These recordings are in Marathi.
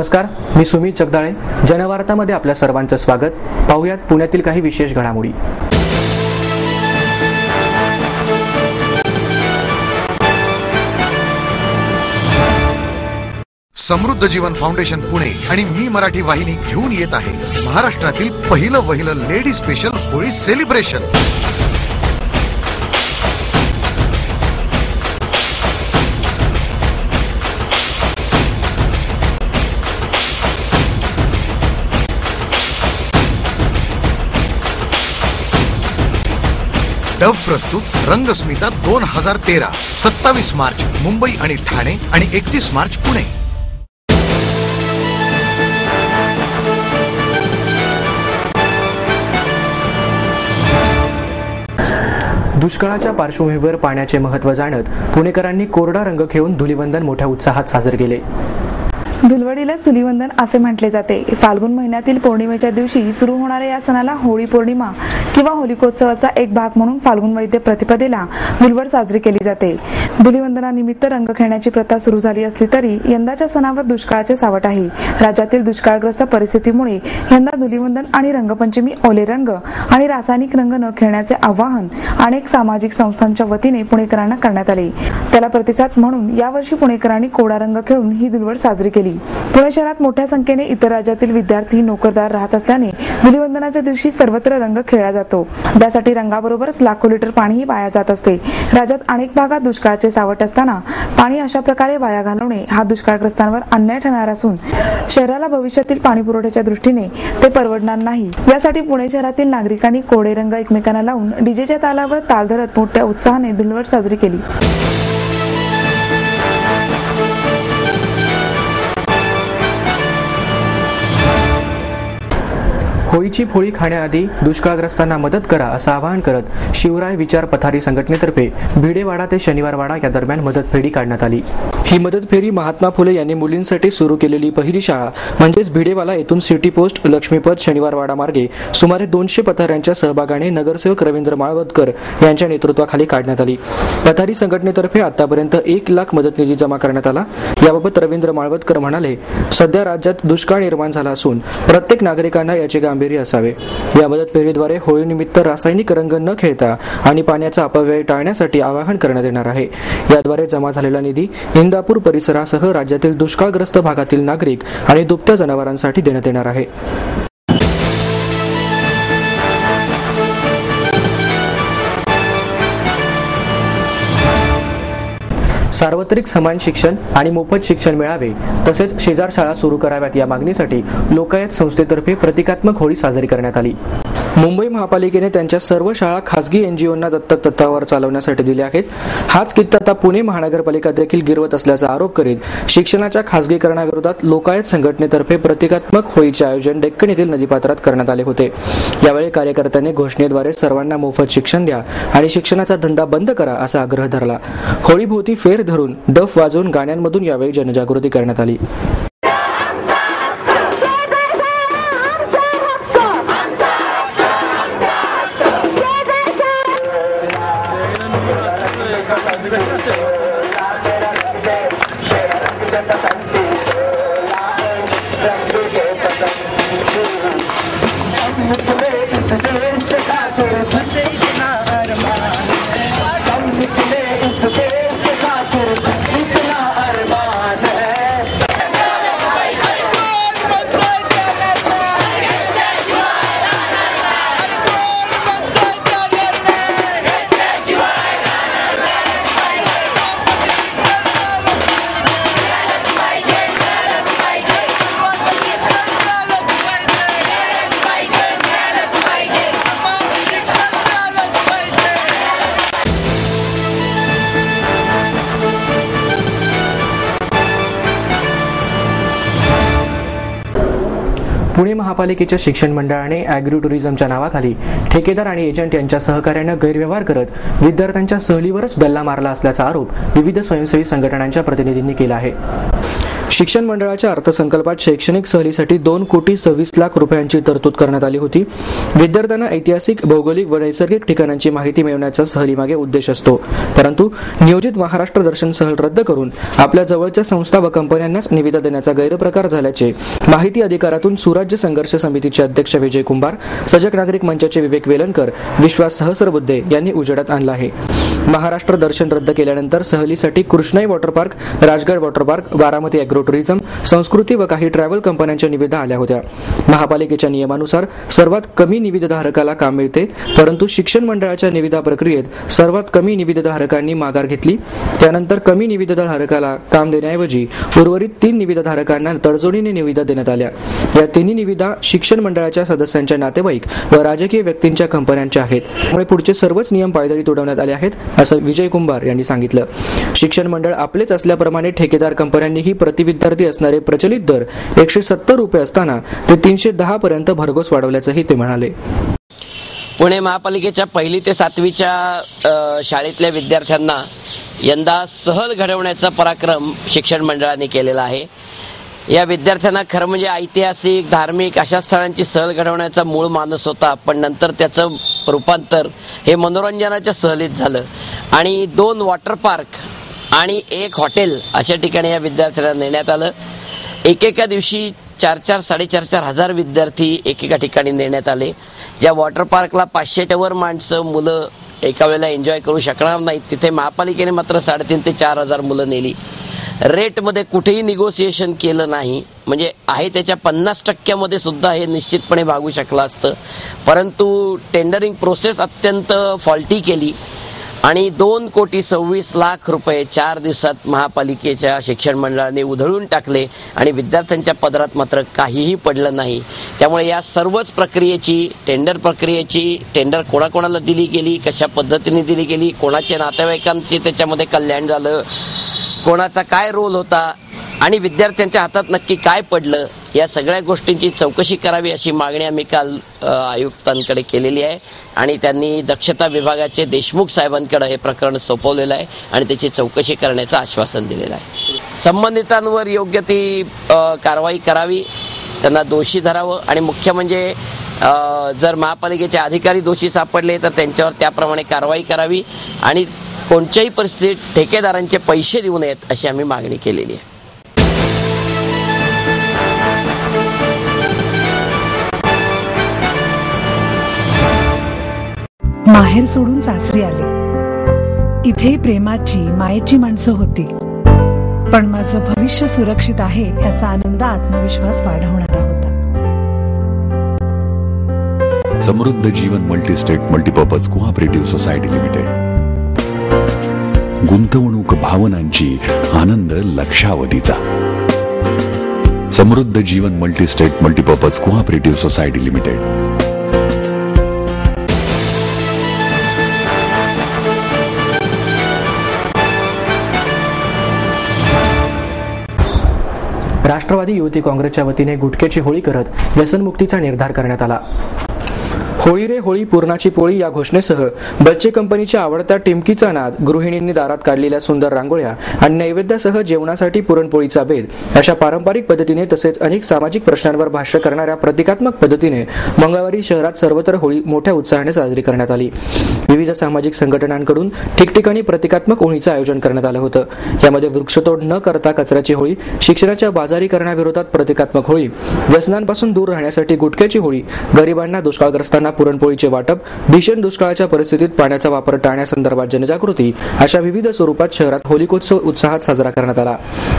नमस्कार, मी सुमित जगदाळे. जनवार्तामध्ये आपल्या सर्वांचं स्वागत. पाहुयात पुण्यातील काही विशेष घडामोडी. समृद्ध जीवन फाउंडेशन पुणे आणि मी मराठी वाहिनी घेऊन येत आहे महाराष्ट्रातील पहिलं lady special Holi celebration. Dove प्रस्तुत रंगस्मिता 2013, 27 मार्च मुंबई आणि ठाणे आणि 31 मार्च पुणे. दुष्काळाच्या पार्श्वभूमीवर पाण्याचे महत्त्व जाणत पुणेकरांनी कोरडा रंग खेळून धुलीवंदन मोठ्या उत्साहात साजरे केले. धुलवडीला धुलीवंदन असे म्हटले जाते. फाल्गुन महिन्यातील पौर्णिमेच्या दिवशी सुरू होणाऱ्या या सणाला होळी पौर्णिमा किंवा होलिकोत्सवाचा एक भाग म्हणून फाल्गुन वैद्य प्रतिपदेला धुलवड साजरी केली जाते. धुलीवंदनानिमित्त रंग खेळण्याची प्रथा सुरू झाली असली तरी यंदाच्या सणावर दुष्काळाचे सावट आहे. राज्यातील दुष्काळग्रस्त परिस्थितीमुळे यंदा धुलीवंदन आणि रंगपंचमी ओले रंग आणि रासायनिक रंग न खेळण्याचे आवाहन अनेक सामाजिक संस्थांच्या वतीने पुणेकरांना करण्यात आले. त्याला प्रतिसाद म्हणून यावर्षी पुणेकरांनी कोरडा रंग खेळून ही धुलवड साजरी केली. पुणे शहरात मोठ्या संख्येने इतर राज्यातील विद्यार्थी नोकरदार राहत असल्याने धुलीवंदनाच्या दिवशी सर्वत्र रंग खेळला जातो. त्यासाठी रंगाबरोबरच लाखो लिटर पाणीही वाया जात असते. राज्यात अनेक भागात दुष्काळाचे सावट असताना पाणी अशा प्रकारे वाया घालवणे हा दुष्काळग्रस्तांवर अन्याय ठरणार असून शहराला भविष्यातील पाणी पुरवठ्याच्या दृष्टीने ते परवडणार नाही. यासाठी पुणे शहरातील नागरिकांनी कोरडे रंग एकमेकांना लावून डीजेच्या तालावर ताल धरत मोठ्या उत्साहाने धुलवड साजरी केली. होळीची पोळी खाण्याआधी दुष्काळग्रस्तांना मदत करा असं आवाहन करत शिवराय विचार पथारी संघटनेतर्फे भिडेवाडा ते शनिवारवाडा या दरम्यान मदत फेरी काढण्यात आली. ही मदत फेरी महात्मा फुले यांनी मुलींसाठी सुरू केलेली पहिली शाळा म्हणजेच भिडेवाला येथून सिटी पोस्ट लक्ष्मीपत शनिवारवाडा मार्गे सुमारे 200 पथाऱ्यांच्या सहभागाने नगरसेवक रवींद्र माळवदकर यांच्या नेतृत्वाखाली काढण्यात आली. पथारी संघटनेतर्फे आतापर्यंत 1 लाख मदत निधी जमा करण्यात आला. याबाबत रवींद्र माळवदकर म्हणाले, सध्या राज्यात दुष्काळ निर्माण झाला असून प्रत्येक नागरिकांना याचे गांभीर्य असावे. या मदत फेरीद्वारे होळीनिमित्त रासायनिक रंग न खेळता आणि पाण्याचा अपव्यय टाळण्यासाठी आवाहन करण्यात येणार आहे. याद्वारे जमा झालेला निधी इंदापूर परिसरासह राज्यातील दुष्काळग्रस्त भागातील नागरिक आणि दुभत्या जनावरांसाठी देण्यात येणार आहे. सार्वत्रिक समान शिक्षण आणि मोफत शिक्षण मिळावे तसेच शेजार शाळा सुरू कराव्यात या मागणीसाठी लोकायत संस्थेतर्फे प्रतिकात्मक होळी साजरी करण्यात आली. मुंबई महापालिकेने त्यांच्या सर्व शाळा खासगी एनजीओंना दत्तक तत्वावर चालवण्यासाठी दिल्या आहेत. हाच कित्ता आता पुणे महानगरपालिका देखील गिरवत असल्याचा आरोप करीत शिक्षणाच्या खासगीकरणाविरोधात लोकायत संघटनेतर्फे प्रतिकात्मक होळीचे आयोजन डेक्कन येथील नदीपात्रात करण्यात आले होते. यावेळी कार्यकर्त्यांनी घोषणेद्वारे सर्वांना मोफत शिक्षण द्या आणि शिक्षणाचा धंदा बंद करा असा आग्रह धरला. होळीभोवती फेर धरून डफ वाजवून गाण्यांमधून यावेळी जनजागृती करण्यात आली. पुणे महापालिकेच्या शिक्षण मंडळाने ॲग्रो टुरिझमच्या नावाखाली ठेकेदार आणि एजंट यांच्या सहकार्याने गैरव्यवहार करत विद्यार्थ्यांच्या सहलीवरच डल्ला मारला असल्याचा आरोप विविध स्वयंसेवी संघटनांच्या प्रतिनिधींनी केला आहे. शिक्षण मंडळाच्या अर्थसंकल्पात शैक्षणिक सहलीसाठी 2,26,00,000 रुपयांची तरतूद करण्यात आली होती. विद्यार्थ्यांना ऐतिहासिक, भौगोलिक व नैसर्गिक ठिकाणांची माहिती मिळवण्याचा सहलीमागे उद्देश असतो. परंतु नियोजित महाराष्ट्र दर्शन सहल रद्द करून आपल्या जवळच्या संस्था व कंपन्यांनाच निविदा देण्याचा गैरप्रकार झाल्याचे माहिती अधिकारातून सुराज्य संघर्ष समितीचे अध्यक्ष विजय कुंभार, सजग नागरिक मंचाचे विवेक वेलणकर, विश्वास सहस्रबुद्धे यांनी उजेडात आणला आहे. महाराष्ट्र दर्शन रद्द केल्यानंतर सहलीसाठी Krishnai water park, Rajgad water park, Baramati agro tourism, संस्कृती व काही ट्रॅव्हल कंपन्यांच्या निविदा आल्या होत्या. महापालिकेच्या नियमानुसार सर्वात कमी निविदाधारकाला काम मिळते, परंतु शिक्षण मंडळाच्या निविदा प्रक्रियेत सर्वात कमी निविदाधारकांनी माघार घेतली. त्यानंतर कमी निविदाधारकाला काम देण्याऐवजी उर्वरित 3 निविदाधारकांना तडजोडीने निविदा देण्यात आल्या. या 3 निविदा शिक्षण मंडळाच्या सदस्यांच्या नातेवाईक व राजकीय व्यक्तींच्या कंपन्यांच्या आहेत. त्यामुळे पुढचे सर्वच नियम पायदळी तुडवण्यात आले आहेत, असं विजय कुंभार यांनी सांगितलं. शिक्षण मंडळ आपलेच असल्याप्रमाणे ठेकेदार कंपन्यांनीही प्रति विद्यार्थी असणारे प्रचलित दर 170 रुपये असताना ते 310 पर्यंत भरघोस वाढवल्याचंही ते म्हणाले. पुणे महापालिकेच्या 1ली ते 7वीच्या शाळेतल्या विद्यार्थ्यांना यंदा सहल घडवण्याचा पराक्रम शिक्षण मंडळाने केलेला आहे. या विद्यार्थ्यांना खरं म्हणजे ऐतिहासिक, धार्मिक अशा स्थळांची सहल घडवण्याचा मूळ मानस होता, पण नंतर त्याचं रूपांतर हे मनोरंजनाच्या सहलीत झालं आणि 2 वॉटर पार्क आणि 1 हॉटेल अशा ठिकाणी या विद्यार्थ्यांना नेण्यात आलं. एकेका दिवशी 4,000-4,500 हजार विद्यार्थी एकेका ठिकाणी नेण्यात आले. ज्या वॉटर पार्कला 500च्या वर माणसं, मुलं एका वेळेला एन्जॉय करू शकणार नाहीत, तिथे महापालिकेने मात्र 3,500 ते 4,000 मुलं नेली. रेटमध्ये कुठेही निगोसिएशन केलं नाही, म्हणजे आहे त्याच्या 50% सुद्धा हे निश्चितपणे भागू शकलं असतं, परंतु टेंडरिंग प्रोसेस अत्यंत फॉल्टी केली आणि 2,26,00,000 रुपये 4 दिवसात महापालिकेच्या शिक्षण मंडळाने उधळून टाकले आणि विद्यार्थ्यांच्या पदरात मात्र काहीही पडलं नाही. त्यामुळे या सर्वच प्रक्रियेची, टेंडर कोणाकोणाला दिली गेली, कशा पद्धतीने दिली गेली, कोणाच्या नातेवाईकांचे त्याच्यामध्ये कल्याण झालं, कोणाचा काय रोल होता आणि विद्यार्थ्यांच्या हातात नक्की काय पडलं, या सगळ्या गोष्टींची चौकशी करावी अशी मागणी आम्ही काल आयुक्तांकडे केलेली आहे आणि त्यांनी दक्षता विभागाचे देशमुख साहेबांकडे हे प्रकरण सोपवलेलं आहे आणि त्याची चौकशी करण्याचं आश्वासन दिलेलं आहे. संबंधितांवर योग्य ती कारवाई करावी, त्यांना दोषी धरावं आणि मुख्य म्हणजे जर महापालिकेचे अधिकारी दोषी सापडले तर त्यांच्यावर त्याप्रमाणे कारवाई करावी आणि कोणत्याही परिस्थितीत ठेकेदारांचे पैसे देऊ नयेत अशी आम्ही मागणी केलेली आहे. माहेर सोडून सासरी आले. इथे प्रेमाची, मायेची माणसं होती, पण माझं भविष्य सुरक्षित आहे याचा आनंद, आत्मविश्वास वाढवणारा होता. Samruddha Jeevan multistate multipurpose cooperative society limited. गुंतवणूक भावनांची, आनंद लक्षावधीचा. Samruddha Jeevan multistate multipurpose cooperative society limited. राष्ट्रवादी युवती काँग्रेसच्या वतीने गुटख्याची होळी करत व्यसनमुक्तीचा निर्धार करण्यात आला. होळी रे होळी पूर्णाची पोळी या घोषणेसह बच्चे कंपनीच्या आवडत्या टिमकीचा नाद, गृहिणींनी दारात काढलेल्या सुंदर रांगोळ्या आणि नैवेद्यासह जेवणासाठी पुरणपोळीचा बेद अशा पारंपरिक पद्धतीने तसेच अनेक सामाजिक प्रश्नांवर भाष्य करणाऱ्या प्रतिकात्मक पद्धतीने मंगळवारी शहरात सर्वत्र होळी मोठ्या उत्साहाने साजरी करण्यात आली. विविध सामाजिक संघटनांकडून ठिकठिकाणी प्रतिकात्मक होळीचं आयोजन करण्यात आलं होतं. यामध्ये वृक्षतोड न करता कचऱ्याची होळी, शिक्षणाच्या बाजारीकरणाविरोधात प्रतिकात्मक होळी, व्यसनांपासून दूर राहण्यासाठी गुटख्याची होळी, गरिबांना, दुष्काळग्रस्तांना पुरणपोळीचे वाटप, भीषण दुष्काळाच्या परिस्थितीत पाण्याचा वापर टाळण्यासंदर्भात जनजागृती अशा विविध स्वरूपात शहरात होलिकोत्सव उत्साहात साजरा करण्यात आला.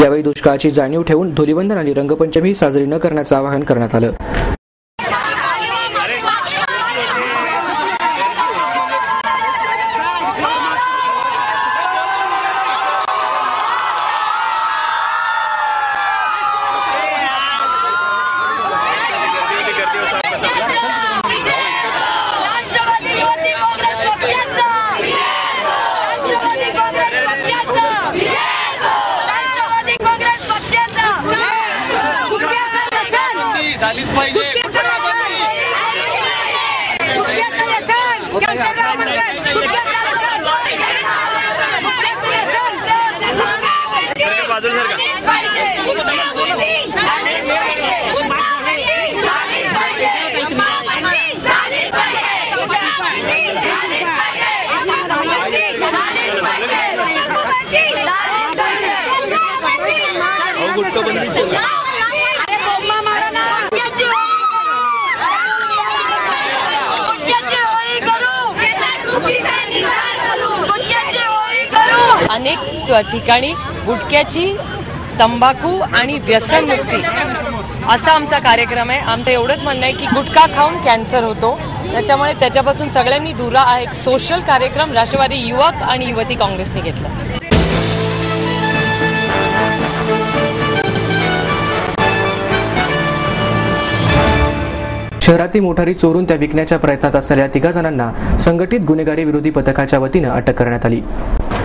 यावेळी दुष्काळाची जाणीव ठेवून धुलीवंदन आणि रंगपंचमी साजरी न करण्याचं आवाहन करण्यात आलं. बाजूला अनेक ठिकाणी गुटख्याची, तंबाखू आणि व्यसनमुक्ती असा आमचा कार्यक्रम आहे. आमचं एवढंच म्हणणं आहे की गुटखा खाऊन कॅन्सर होतो, त्याच्यामुळे त्याच्यापासून सगळ्यांनी दूर हा एक सोशल कार्यक्रम राष्ट्रवादी युवक आणि युवती काँग्रेसने घेतला. शहरातील मोटारी चोरून त्या विकण्याच्या प्रयत्नात असलेल्या 3 जणांना संघटित गुन्हेगारी विरोधी पथकाच्या वतीनं अटक करण्यात आली.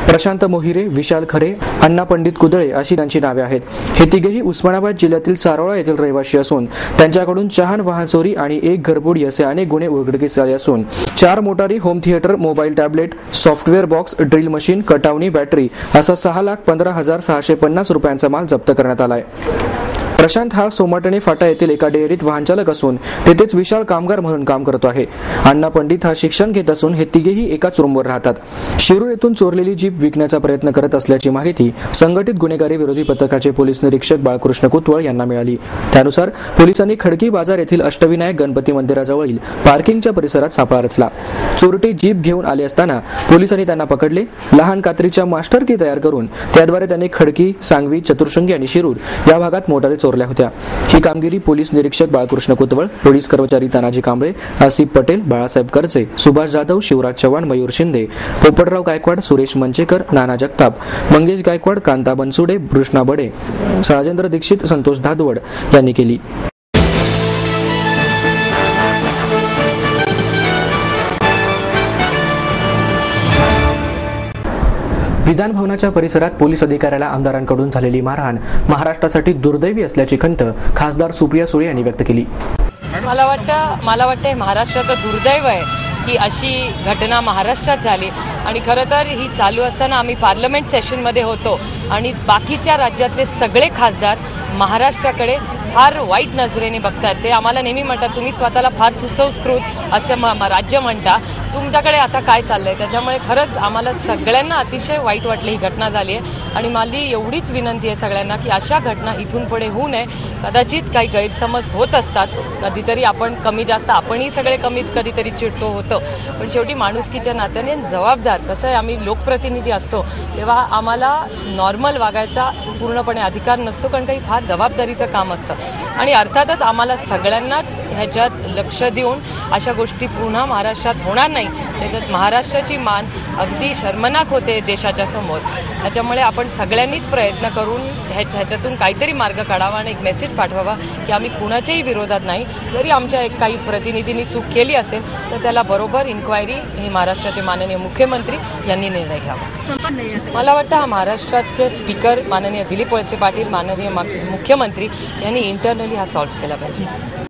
प्रशांत मोहिरे, विशाल खरे, अण्णा पंडित कुदळे अशी त्यांची नावे आहेत. हे तिघेही उस्मानाबाद जिल्ह्यातील सारोळा येथील रहिवासी असून त्यांच्याकडून चहान वाहन चोरी आणि एक घरफोडी असे अनेक गुन्हे उघडकीस आले असून 4 मोटारी, home theatre, mobile tablet, software box, drill machine, कटावणी, बॅटरी असा 6,15,650 रुपयांचा माल जप्त करण्यात आला आहे. प्रशांत हा सोमाटणे फाटा येथील एका डेअरीत वाहनचालक असून तेथेच विशाल कामगार म्हणून काम करतो आहे. अण्णा पंडित हा शिक्षण घेत असून हे तिघेही एकाच रूमवर राहतात. शिरूर येथून चोरलेली जीप विकण्याचा प्रयत्न करत असल्याची माहिती संघटित गुन्हेगारी विरोधी पथकाचे पोलीस निरीक्षक बाळकृष्ण कुतवळ यांना मिळाली. त्यानुसार पोलिसांनी खडकी बाजार येथील अष्टविनायक गणपती मंदिराजवळील पार्किंगच्या परिसरात सापळा रचला. चोरटे जीप घेऊन आले असताना पोलिसांनी त्यांना पकडले. लहान कात्रीच्या मास्टर की तयार करून त्याद्वारे त्यांनी खडकी, सांगवी, चतुर्शृंगी आणि शिरूर या भागात मोटारी चोरल्या होत्या. ही कामगिरी पोलीस निरीक्षक बाळकृष्ण कुतवळ, पोलीस कर्मचारी तानाजी कांबळे, आसिफ पटेल, बाळासाहेब करचे, सुभाष जाधव, शिवराज चव्हाण, मयूर शिंदे, पोपटराव गायकवाड, सुरेश मंचेकर, नाना जगताप, मंगेश गायकवाड, कांता बनसुडे, कृष्णा बडे, राजेंद्र दीक्षित, संतोष धादवड यांनी केली. विधान भवनाच्या परिसरात पोलीस अधिकाऱ्याला आमदारांकडून झालेली मारहाण महाराष्ट्रासाठी दुर्दैवी असल्याची खंत खासदार सुप्रिया सुळे यांनी व्यक्त केली. मला वाटतं महाराष्ट्राचं दुर्दैव आहे की अशी घटना महाराष्ट्रात झाली. आणि खरं तर ही चालू असताना आम्ही पार्लमेंट सेशनमध्ये होतो आणि बाकीच्या राज्यातले सगळे खासदार महाराष्ट्राकडे फार वाईट नजरेने बघतात. ते आम्हाला नेहमी म्हणतात तुम्ही स्वतःला फार सुसंस्कृत असं राज्य म्हणता, तुमच्याकडे आता काय चाललंय. त्याच्यामुळे खरंच आम्हाला सगळ्यांना अतिशय वाईट वाटलं ही घटना झाली आहे. आणि माझी एवढीच विनंती आहे सगळ्यांना की अशा घटना इथून पुढे होऊ नये. कदाचित काही गैरसमज होत असतात, कधीतरी आपण कमी जास्त आपणही सगळे कधीतरी चिडतो होतं, पण शेवटी माणुसकीच्या नात्याने जबाबदार कसं आहे, आम्ही लोकप्रतिनिधी असतो तेव्हा आम्हाला नॉर्मल वागायचा पूर्णपणे अधिकार नसतो, कारण काही फार जबाबदारीचं काम असतं. आणि अर्थातच आम्हाला सगळ्यांनाच ह्याच्यात लक्ष देऊन अशा गोष्टी पुन्हा महाराष्ट्रात होणार नाही, त्याच्यात महाराष्ट्राची मान अगदी शर्मनाक होते देशाच्या समोर. त्याच्यामुळे आपण सगळ्यांनीच प्रयत्न करून ह्याच्यातून काहीतरी मार्ग काढावा आणि एक मेसेज पाठवावा की आम्ही कुणाच्याही विरोधात नाही. जरी आमच्या काही प्रतिनिधींनी चूक केली असेल तर त्याला बरोबर इन्क्वायरी हे महाराष्ट्राचे माननीय मुख्यमंत्री यांनी निर्णय घ्यावा. मला वाटतं हा महाराष्ट्राचे स्पीकर माननीय दिलीप वळसे पाटील, माननीय मुख्यमंत्री यांनी इंटरनली हा सॉल्व्ह केला पाहिजे.